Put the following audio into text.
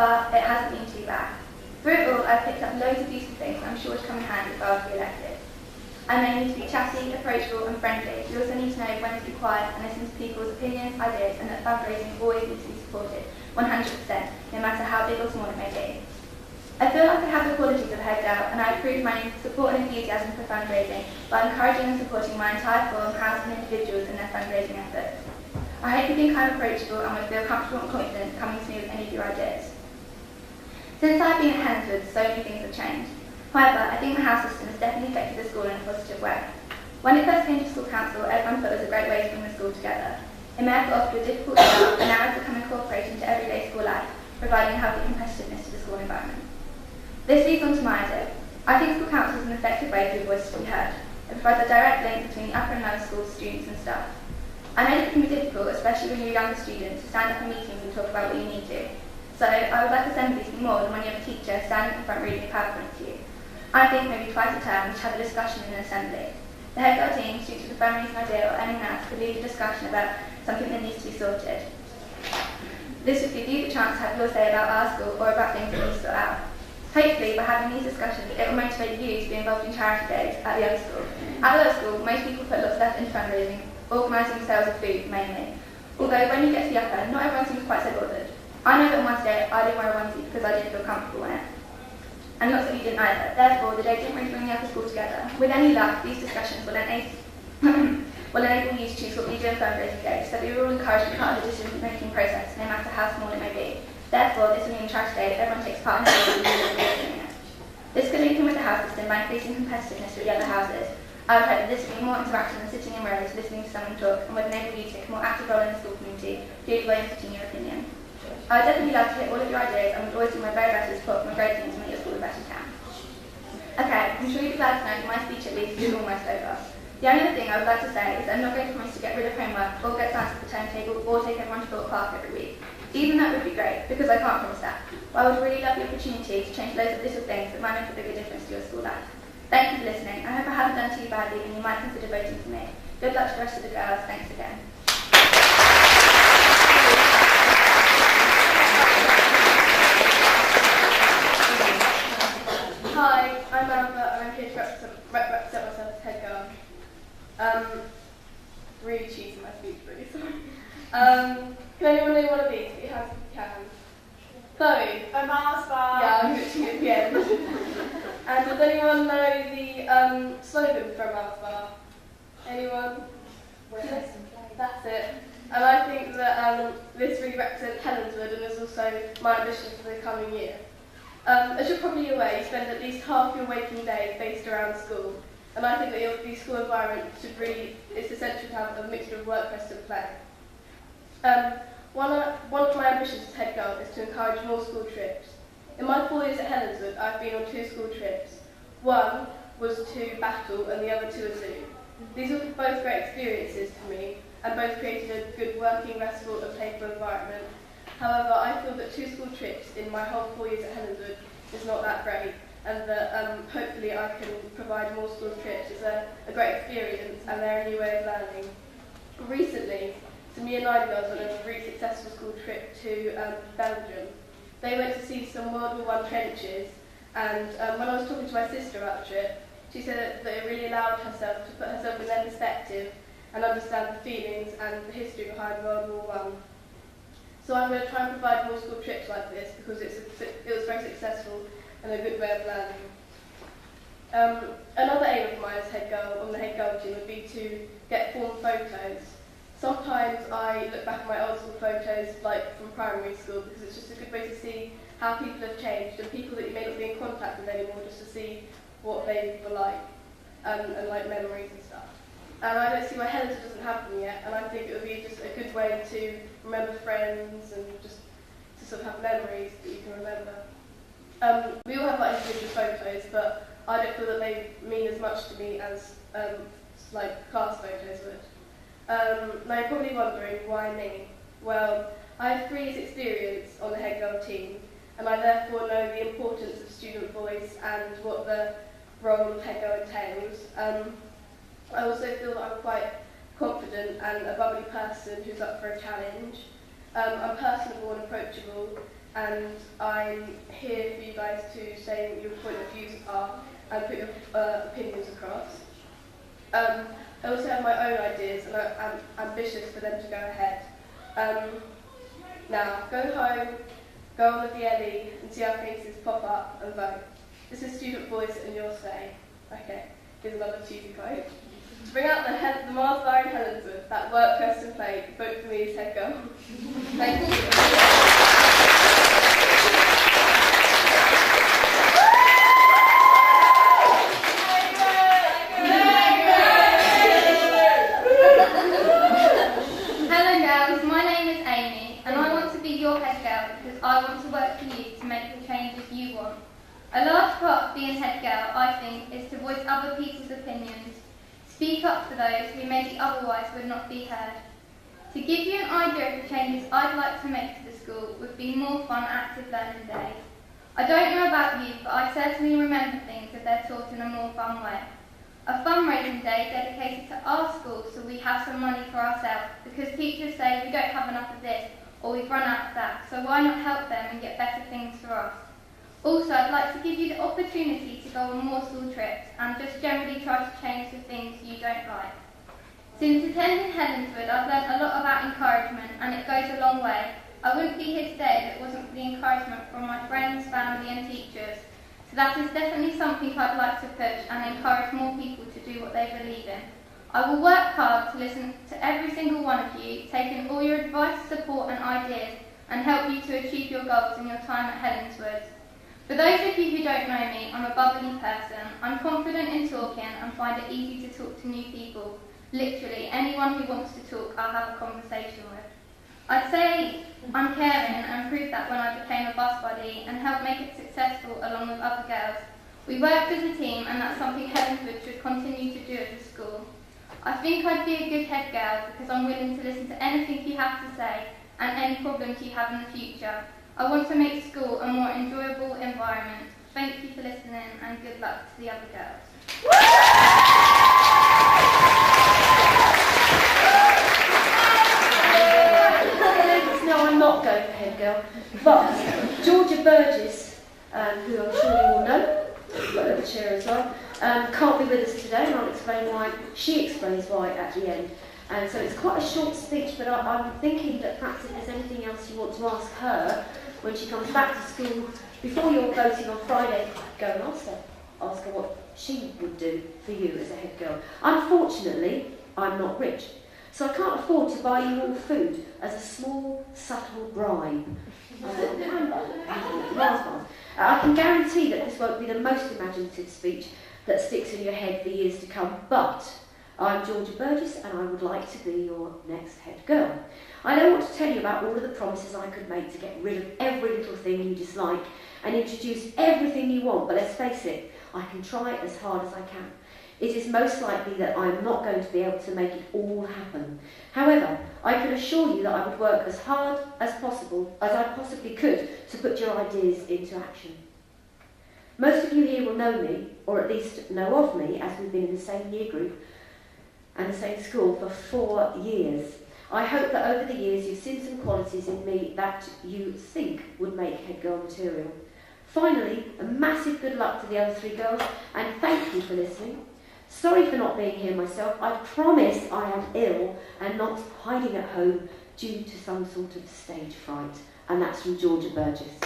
but it hasn't been too bad. Through it all, I've picked up loads of useful things I'm sure to come in handy if I was to be elected. I may need to be chatty, approachable and friendly. You also need to know when to be quiet and listen to people's opinions, ideas, and that fundraising always needs to be supported 100%, no matter how big or small it may be. I feel like I have the qualities of a head girl, and I prove my support and enthusiasm for fundraising by encouraging and supporting my entire forum, house and individuals in their fundraising efforts. I hope you think I'm approachable and would feel comfortable and confident coming to me with any of your ideas. Since I've been at Helenswood, so many things have changed. However, I think the house system has definitely affected the school in a positive way. When it first came to school council, everyone thought it was a great way to bring the school together. It may have got off to a difficult start, but now it's become incorporated into everyday school life, providing a healthy competitiveness to the school environment. This leads on to my idea. I think school council is an effective way for your voice to be heard. It provides a direct link between the upper and lower school students and staff. I know it can be difficult, especially when you're a younger student, to stand up in meetings and talk about what you need to. So I would like assemblies to be more than when you have a teacher standing in front reading a PowerPoint to you. I think maybe twice a term we should have a discussion in an assembly. The head girl team, students with a fundraising idea or anyone else could lead a discussion about something that needs to be sorted. This would give you the chance to have your say about our school or about things that need to sort out. Hopefully, by having these discussions, it will motivate you to be involved in charity days at the other school. At the other school, most people put lots of effort into fundraising, organising sales of food mainly. Although when you get to the upper, not everyone seems quite so bothered. I know that on Wednesday I didn't wear a onesie because I didn't feel comfortable in it. And lots of you didn't either. Therefore, the day didn't really bring the upper school together. With any luck, these discussions will enable you to choose what we do in fundraising days, so we will all encourage to be part of the decision-making process, no matter how small it may be. Therefore, this will mean charity day that everyone takes part in it. This could link in with the house system by increasing competitiveness with the other houses. I would hope that this would be more interactive than sitting in rows, listening to someone talk, and would enable you to take a more active role in the school community, due to way of putting your opinion. I would definitely love to hear all of your ideas and would always do my very best to support my great team to make your school the best you can. Okay, I'm sure you'll be glad to know that my speech at least is almost over. The only other thing I would like to say is that I'm not going to promise to get rid of homework or get down to the timetable or take everyone to Thought Park every week. Even that would be great, because I can't promise that. But I would really love the opportunity to change loads of little things that might make a bigger difference to your school life. Thank you for listening. I hope I haven't done too badly and you might consider voting for me. Good luck to the rest of the girls. Thanks again. Hi, I'm Amber and I'm here to represent myself as head girl. Really cheesy my speech, really sorry. Can anyone know one of these? Put your hands up if you can. Chloe. A Mars bar. Yeah, I'm literally at the end. And does anyone know the slogan for a Mars bar? Anyone? Yes, that's it. And I think that this really represents Helenswood and is also my ambition for the coming year. As you're probably aware, you spend at least half your waking day based around school. And I think that the school environment it's essential to have a mixture of work, rest and play. One of my ambitions as head girl is to encourage more school trips. In my 4 years at Helenswood, I've been on 2 school trips. One was to Battle and the other to a zoo. These were both great experiences for me and both created a good working, restful and playful environment. However, I feel that 2 school trips in my whole 4 years at Helenswood is not that great, and that hopefully I can provide more school trips. It's a great experience and they're a new way of learning. Recently, me and 9 girls went on a really successful school trip to Belgium. They went to see some World War I trenches, and when I was talking to my sister about the trip, she said that it really allowed herself to put herself in their perspective and understand the feelings and the history behind World War I. So I'm going to try and provide more school trips like this because it was very successful and a good way of learning. Another aim of mine as head girl on the head girl team would be to get form photos. Sometimes I look back at my old school photos, like from primary school, because it's just a good way to see how people have changed and people that you may not be in contact with anymore, just to see what they were like and like memories and stuff. And I don't see why Helenswood doesn't have them yet, and I think it would be just a good way to remember friends and just to sort of have memories that you can remember. We all have like individual photos, but I don't feel that they mean as much to me as like class photos would. Now you're probably wondering, why me? Well, I have 3 years experience on the head girl team, and I therefore know the importance of student voice and what the role of head girl entails. I also feel that I'm quite confident and a bubbly person who's up for a challenge. I'm personable and approachable, and I'm here for you guys to say what your point of views are and put your opinions across. I also have my own ideas and I'm ambitious for them to go ahead. Now, go home, go on the DLE and see our faces pop up and vote. This is student voice and your say. Okay, here's another cheesy quote. To bring out the Mars bar in Helenswood, that work, rest and play, vote for me as head girl. Thank you. I want to work for you to make the changes you want. A large part of being head girl, I think, is to voice other people's opinions, speak up for those who maybe otherwise would not be heard. To give you an idea of the changes I'd like to make to the school would be more fun active learning days. I don't know about you, but I certainly remember things if they're taught in a more fun way. A fundraising day dedicated to our school so we have some money for ourselves, because teachers say we don't have enough of this or we've run out of that, so why not help them and get better things for us? Also, I'd like to give you the opportunity to go on more school trips and just generally try to change the things you don't like. Since attending Helenswood, I've learned a lot about encouragement and it goes a long way. I wouldn't be here today if it wasn't for the encouragement from my friends, family and teachers. So that is definitely something I'd like to push and encourage more people to do what they believe in. I will work hard to listen to every single one of you, take in all your advice, support and ideas and help you to achieve your goals in your time at Helenswood. For those of you who don't know me, I'm a bubbly person. I'm confident in talking and find it easy to talk to new people. Literally, anyone who wants to talk, I'll have a conversation with. I'd say I'm caring and proved that when I became a bus buddy and helped make it successful along with other girls. We worked as a team and that's something Helenswood should continue to do at the school. I think I'd be a good head girl because I'm willing to listen to anything you have to say and any problems you have in the future. I want to make school a more enjoyable environment. Thank you for listening and good luck to the other girls. No, I'm not going for head girl, but Georgia Burgess, who I'm sure you all know, got a little chair as well, can't be with us today, and I'll explain why. She explains why at the end. And so it's quite a short speech, but I'm thinking that perhaps if there's anything else you want to ask her when she comes back to school, before you're voting on Friday, go and ask her. Ask her what she would do for you as a head girl. Unfortunately, I'm not rich, so I can't afford to buy you all food as a small, subtle bribe. I can guarantee that this won't be the most imaginative speech that sticks in your head for years to come, but I'm Georgia Burgess and I would like to be your next head girl. I don't want to tell you about all of the promises I could make to get rid of every little thing you dislike and introduce everything you want, but let's face it, I can try as hard as I can. It is most likely that I'm not going to be able to make it all happen. However, I can assure you that I would work as hard as possible, as I possibly could, to put your ideas into action. Most of you here will know me, or at least know of me, as we've been in the same year group and the same school for 4 years. I hope that over the years you've seen some qualities in me that you think would make head girl material. Finally, a massive good luck to the other 3 girls, and thank you for listening. Sorry for not being here myself. I promise I am ill and not hiding at home due to some sort of stage fright. And that's from Georgia Burgess.